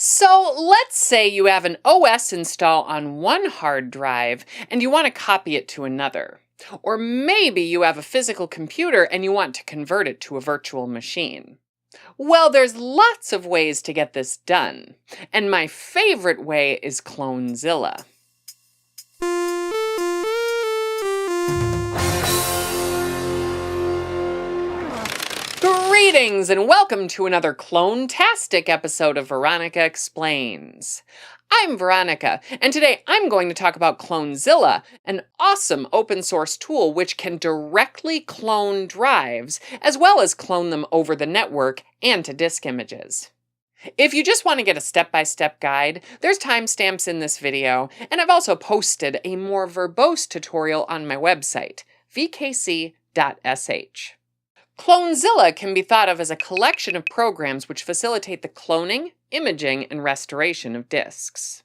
So let's say you have an OS install on one hard drive and you want to copy it to another. Or maybe you have a physical computer and you want to convert it to a virtual machine. Well, there's lots of ways to get this done. And my favorite way is Clonezilla. Greetings and welcome to another clone-tastic episode of Veronica Explains. I'm Veronica, and today I'm going to talk about Clonezilla, an awesome open source tool which can directly clone drives, as well as clone them over the network and to disk images. If you just want to get a step-by-step guide, there's timestamps in this video, and I've also posted a more verbose tutorial on my website, vkc.sh. Clonezilla can be thought of as a collection of programs which facilitate the cloning, imaging, and restoration of disks.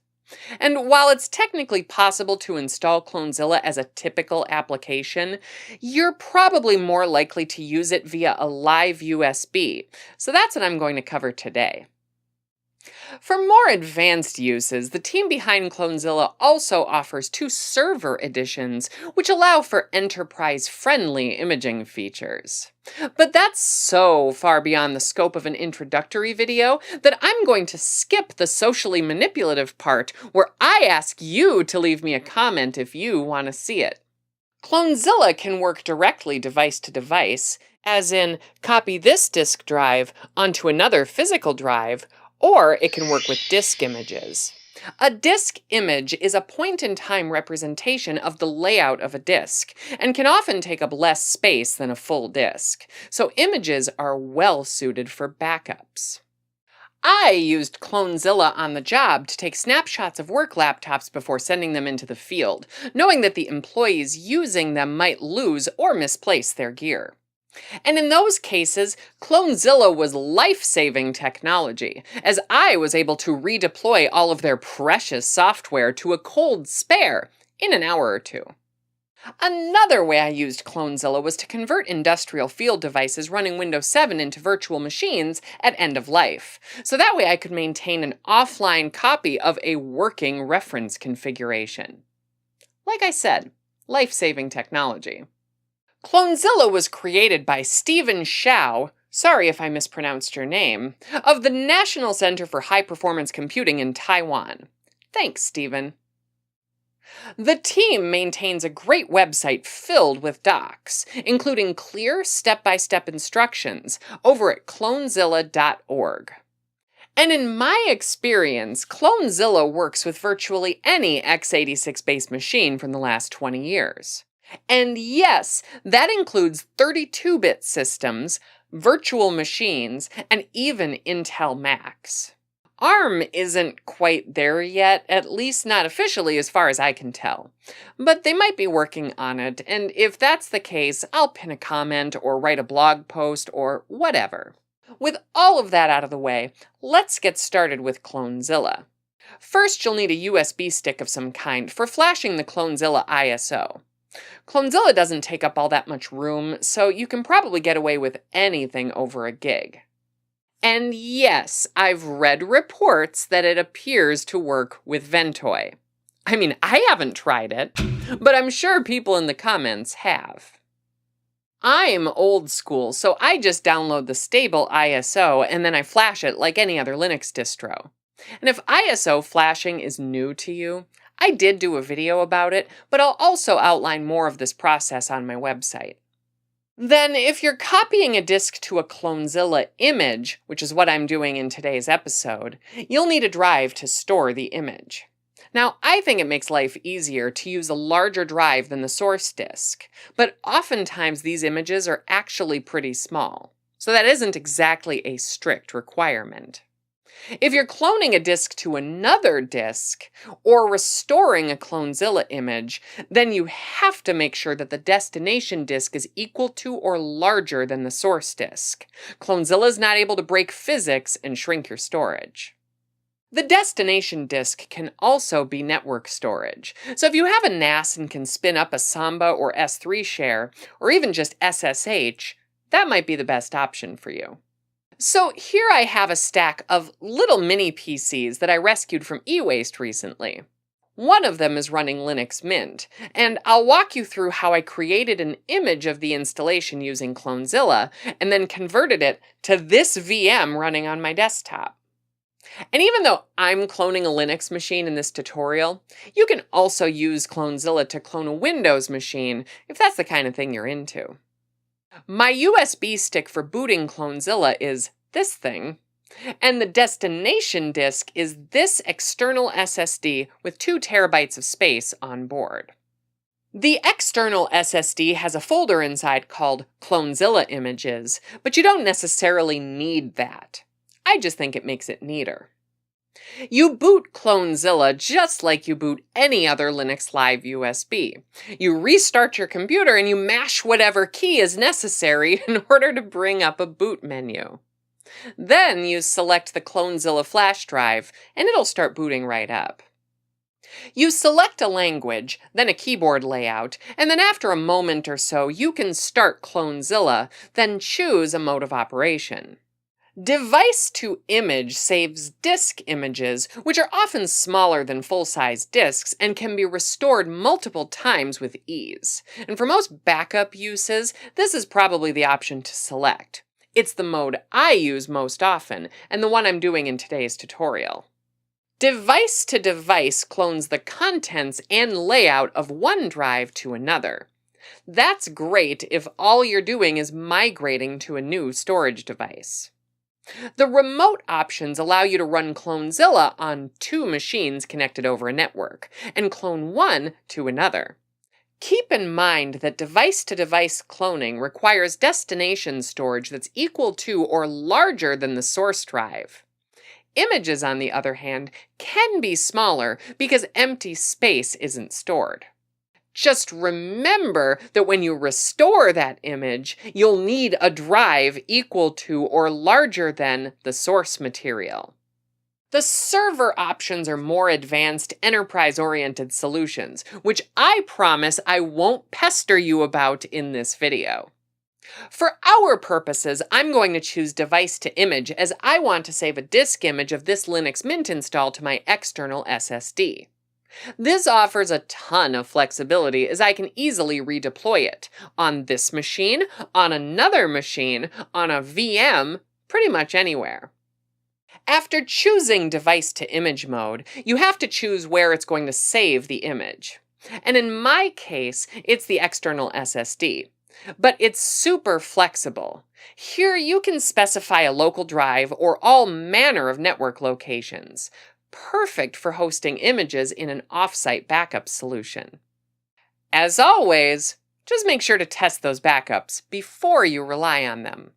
And while it's technically possible to install Clonezilla as a typical application, you're probably more likely to use it via a live USB, so that's what I'm going to cover today. For more advanced uses, the team behind Clonezilla also offers two server editions, which allow for enterprise-friendly imaging features. But that's so far beyond the scope of an introductory video that I'm going to skip the socially manipulative part where I ask you to leave me a comment if you want to see it. Clonezilla can work directly device to device, as in copy this disk drive onto another physical drive, or it can work with disk images. A disk image is a point-in-time representation of the layout of a disk, and can often take up less space than a full disk, so images are well suited for backups. I used Clonezilla on the job to take snapshots of work laptops before sending them into the field, knowing that the employees using them might lose or misplace their gear. And in those cases, Clonezilla was life-saving technology, as I was able to redeploy all of their precious software to a cold spare in an hour or two. Another way I used Clonezilla was to convert industrial field devices running Windows 7 into virtual machines at end of life, so that way I could maintain an offline copy of a working reference configuration. Like I said, life-saving technology. Clonezilla was created by Stephen Shao, sorry if I mispronounced your name, of the National Center for High Performance Computing in Taiwan. Thanks, Stephen. The team maintains a great website filled with docs, including clear step-by-step instructions over at clonezilla.org. And in my experience, Clonezilla works with virtually any x86-based machine from the last 20 years. And yes, that includes 32-bit systems, virtual machines, and even Intel Macs. ARM isn't quite there yet, at least not officially as far as I can tell. But they might be working on it, and if that's the case, I'll pin a comment or write a blog post or whatever. With all of that out of the way, let's get started with Clonezilla. First, you'll need a USB stick of some kind for flashing the Clonezilla ISO. Clonezilla doesn't take up all that much room, so you can probably get away with anything over a gig. And yes, I've read reports that it appears to work with Ventoy. I mean, I haven't tried it, but I'm sure people in the comments have. I'm old school, so I just download the stable ISO and then I flash it like any other Linux distro. And if ISO flashing is new to you, I did do a video about it, but I'll also outline more of this process on my website. Then, if you're copying a disk to a Clonezilla image, which is what I'm doing in today's episode, you'll need a drive to store the image. Now, I think it makes life easier to use a larger drive than the source disk, but oftentimes these images are actually pretty small, so that isn't exactly a strict requirement. If you're cloning a disk to another disk, or restoring a Clonezilla image, then you have to make sure that the destination disk is equal to or larger than the source disk. Clonezilla is not able to break physics and shrink your storage. The destination disk can also be network storage. So if you have a NAS and can spin up a Samba or S3 share, or even just SSH, that might be the best option for you. So here I have a stack of little mini PCs that I rescued from e-waste recently. One of them is running Linux Mint, and I'll walk you through how I created an image of the installation using Clonezilla and then converted it to this VM running on my desktop. And even though I'm cloning a Linux machine in this tutorial, you can also use Clonezilla to clone a Windows machine if that's the kind of thing you're into. My USB stick for booting Clonezilla is this thing, and the destination disk is this external SSD with 2 terabytes of space on board. The external SSD has a folder inside called Clonezilla Images, but you don't necessarily need that. I just think it makes it neater. You boot Clonezilla just like you boot any other Linux Live USB. You restart your computer and you mash whatever key is necessary in order to bring up a boot menu. Then you select the Clonezilla flash drive and it'll start booting right up. You select a language, then a keyboard layout, and then after a moment or so you can start Clonezilla, then choose a mode of operation. Device to image saves disk images, which are often smaller than full-size disks and can be restored multiple times with ease. And for most backup uses, this is probably the option to select. It's the mode I use most often, and the one I'm doing in today's tutorial. Device to device clones the contents and layout of one drive to another. That's great if all you're doing is migrating to a new storage device. The remote options allow you to run Clonezilla on 2 machines connected over a network, and clone one to another. Keep in mind that device-to-device cloning requires destination storage that's equal to or larger than the source drive. Images, on the other hand, can be smaller because empty space isn't stored. Just remember that when you restore that image, you'll need a drive equal to or larger than the source material. The server options are more advanced, enterprise-oriented solutions, which I promise I won't pester you about in this video. For our purposes, I'm going to choose device to image as I want to save a disk image of this Linux Mint install to my external SSD. This offers a ton of flexibility as I can easily redeploy it on this machine, on another machine, on a VM, pretty much anywhere. After choosing device to image mode, you have to choose where it's going to save the image. And in my case, it's the external SSD. But it's super flexible. Here you can specify a local drive or all manner of network locations. Perfect for hosting images in an off-site backup solution. As always, just make sure to test those backups before you rely on them.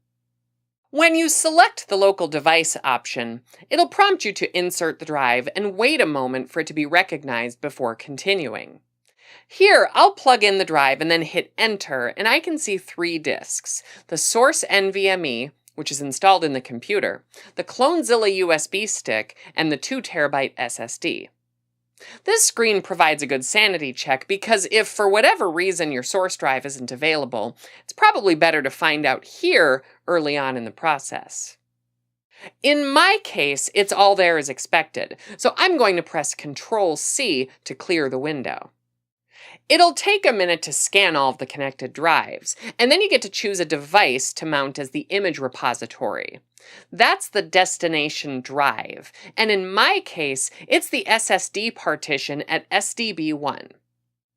When you select the local device option, it'll prompt you to insert the drive and wait a moment for it to be recognized before continuing. Here, I'll plug in the drive and then hit enter, and I can see 3 disks: the source NVMe, which is installed in the computer, the Clonezilla USB stick, and the 2 terabyte SSD. This screen provides a good sanity check because if for whatever reason your source drive isn't available, it's probably better to find out here early on in the process. In my case, it's all there as expected, so I'm going to press Ctrl-C to clear the window. It'll take a minute to scan all of the connected drives, and then you get to choose a device to mount as the image repository. That's the destination drive, and in my case, it's the SSD partition at SDB1.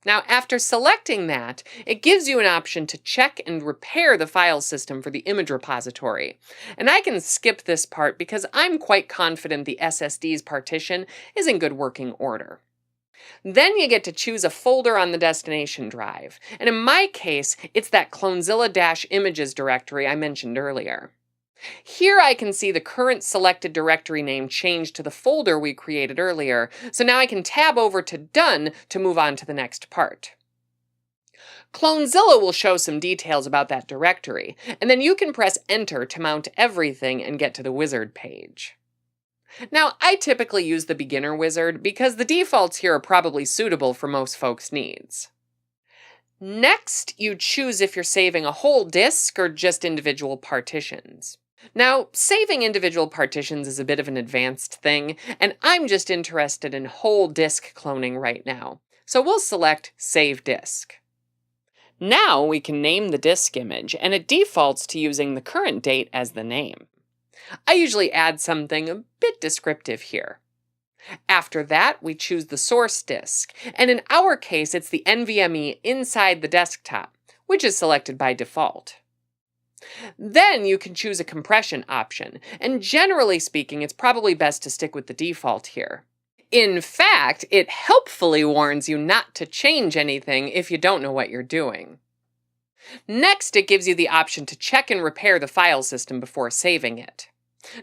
Now, after selecting that, it gives you an option to check and repair the file system for the image repository. And I can skip this part because I'm quite confident the SSD's partition is in good working order. Then you get to choose a folder on the destination drive, and in my case, it's that Clonezilla-images directory I mentioned earlier. Here I can see the current selected directory name changed to the folder we created earlier, so now I can tab over to Done to move on to the next part. Clonezilla will show some details about that directory, and then you can press Enter to mount everything and get to the wizard page. Now, I typically use the beginner wizard because the defaults here are probably suitable for most folks' needs. Next, you choose if you're saving a whole disk or just individual partitions. Now, saving individual partitions is a bit of an advanced thing, and I'm just interested in whole disk cloning right now. So we'll select Save Disk. Now we can name the disk image, and it defaults to using the current date as the name. I usually add something a bit descriptive here. After that, we choose the source disk, and in our case, it's the NVMe inside the desktop, which is selected by default. Then you can choose a compression option, and generally speaking, it's probably best to stick with the default here. In fact, it helpfully warns you not to change anything if you don't know what you're doing. Next, it gives you the option to check and repair the file system before saving it.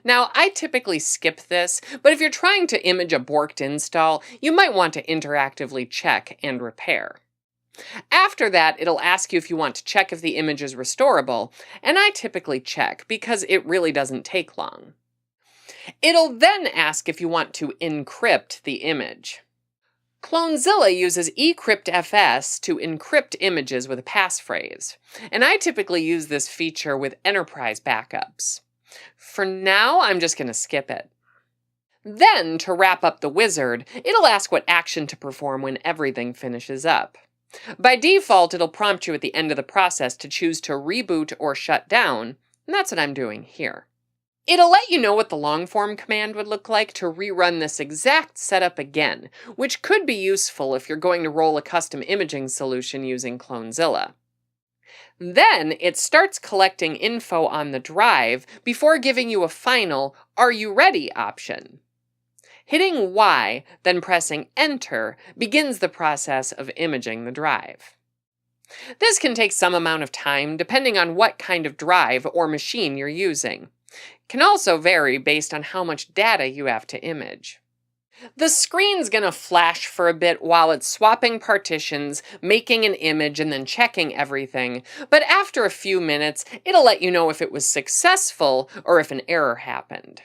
Now, I typically skip this, but if you're trying to image a borked install, you might want to interactively check and repair. After that, it'll ask you if you want to check if the image is restorable, and I typically check because it really doesn't take long. It'll then ask if you want to encrypt the image. Clonezilla uses eCryptFS to encrypt images with a passphrase, and I typically use this feature with enterprise backups. For now, I'm just going to skip it. Then, to wrap up the wizard, it'll ask what action to perform when everything finishes up. By default, it'll prompt you at the end of the process to choose to reboot or shut down, and that's what I'm doing here. It'll let you know what the long-form command would look like to rerun this exact setup again, which could be useful if you're going to roll a custom imaging solution using Clonezilla. Then it starts collecting info on the drive before giving you a final "Are you ready?" option. Hitting Y, then pressing Enter, begins the process of imaging the drive. This can take some amount of time depending on what kind of drive or machine you're using. It can also vary based on how much data you have to image. The screen's going to flash for a bit while it's swapping partitions, making an image, and then checking everything, but after a few minutes, it'll let you know if it was successful or if an error happened.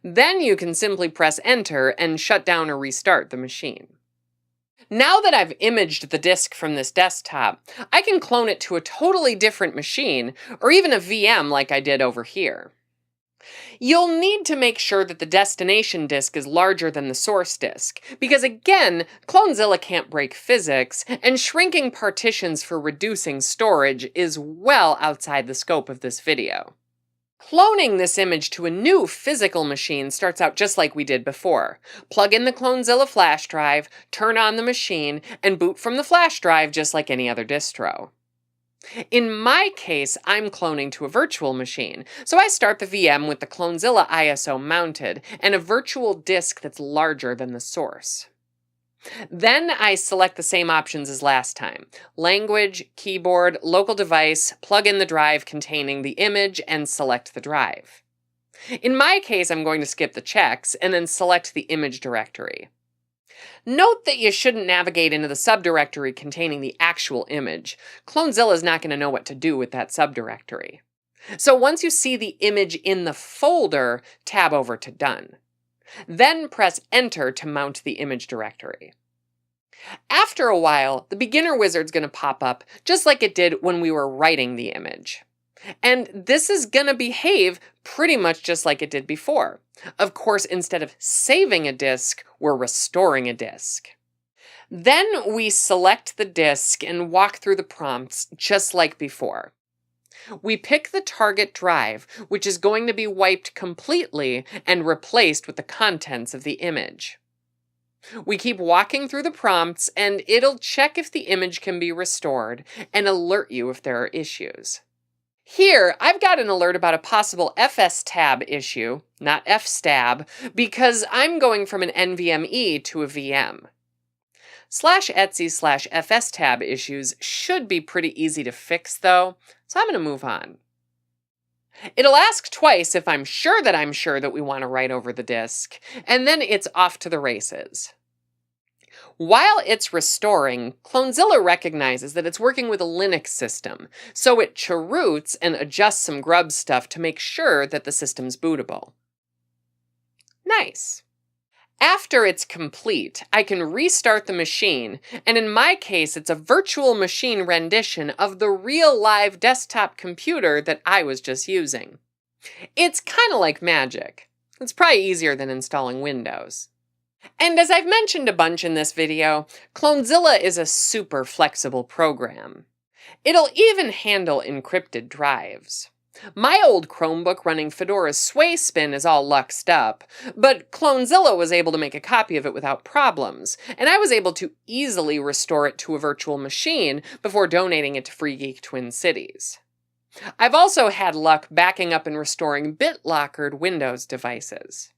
Then you can simply press Enter and shut down or restart the machine. Now that I've imaged the disk from this desktop, I can clone it to a totally different machine, or even a VM like I did over here. You'll need to make sure that the destination disk is larger than the source disk, because again, Clonezilla can't break physics, and shrinking partitions for reducing storage is well outside the scope of this video. Cloning this image to a new physical machine starts out just like we did before. Plug in the Clonezilla flash drive, turn on the machine, and boot from the flash drive just like any other distro. In my case, I'm cloning to a virtual machine, so I start the VM with the Clonezilla ISO mounted and a virtual disk that's larger than the source. Then I select the same options as last time: language, keyboard, local device, plug in the drive containing the image, and select the drive. In my case, I'm going to skip the checks and then select the image directory. Note that you shouldn't navigate into the subdirectory containing the actual image. Clonezilla is not going to know what to do with that subdirectory. So once you see the image in the folder, tab over to Done. Then press Enter to mount the image directory. After a while, the beginner wizard's going to pop up just like it did when we were writing the image. And this is going to behave pretty much just like it did before. Of course, instead of saving a disk, we're restoring a disk. Then we select the disk and walk through the prompts just like before. We pick the target drive, which is going to be wiped completely and replaced with the contents of the image. We keep walking through the prompts, and it'll check if the image can be restored and alert you if there are issues. Here, I've got an alert about a possible FSTab issue, not FSTAB, because I'm going from an NVMe to a VM. /Etsy/FSTab issues should be pretty easy to fix though, so I'm going to move on. It'll ask twice if I'm sure that we want to write over the disk, and then it's off to the races. While it's restoring, Clonezilla recognizes that it's working with a Linux system, so it cheroots and adjusts some grub stuff to make sure that the system's bootable. Nice. After it's complete, I can restart the machine, and in my case, it's a virtual machine rendition of the real live desktop computer that I was just using. It's kind of like magic. It's probably easier than installing Windows. And as I've mentioned a bunch in this video, Clonezilla is a super flexible program. It'll even handle encrypted drives. My old Chromebook running Fedora's Sway Spin is all luxed up, but Clonezilla was able to make a copy of it without problems, and I was able to easily restore it to a virtual machine before donating it to Free Geek Twin Cities. I've also had luck backing up and restoring BitLockered Windows devices.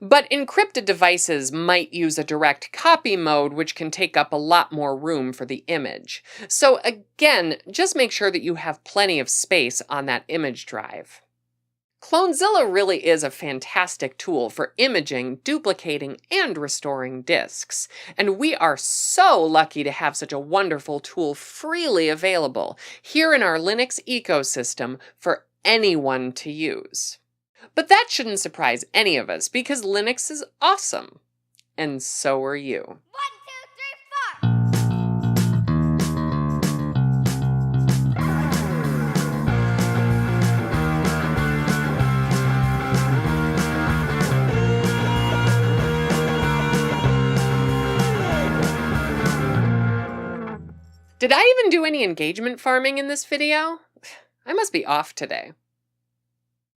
But encrypted devices might use a direct copy mode, which can take up a lot more room for the image. So again, just make sure that you have plenty of space on that image drive. Clonezilla really is a fantastic tool for imaging, duplicating, and restoring disks. And we are so lucky to have such a wonderful tool freely available here in our Linux ecosystem for anyone to use. But that shouldn't surprise any of us because Linux is awesome. And so are you. 1, 2, 3, 4. Did I even do any engagement farming in this video? I must be off today.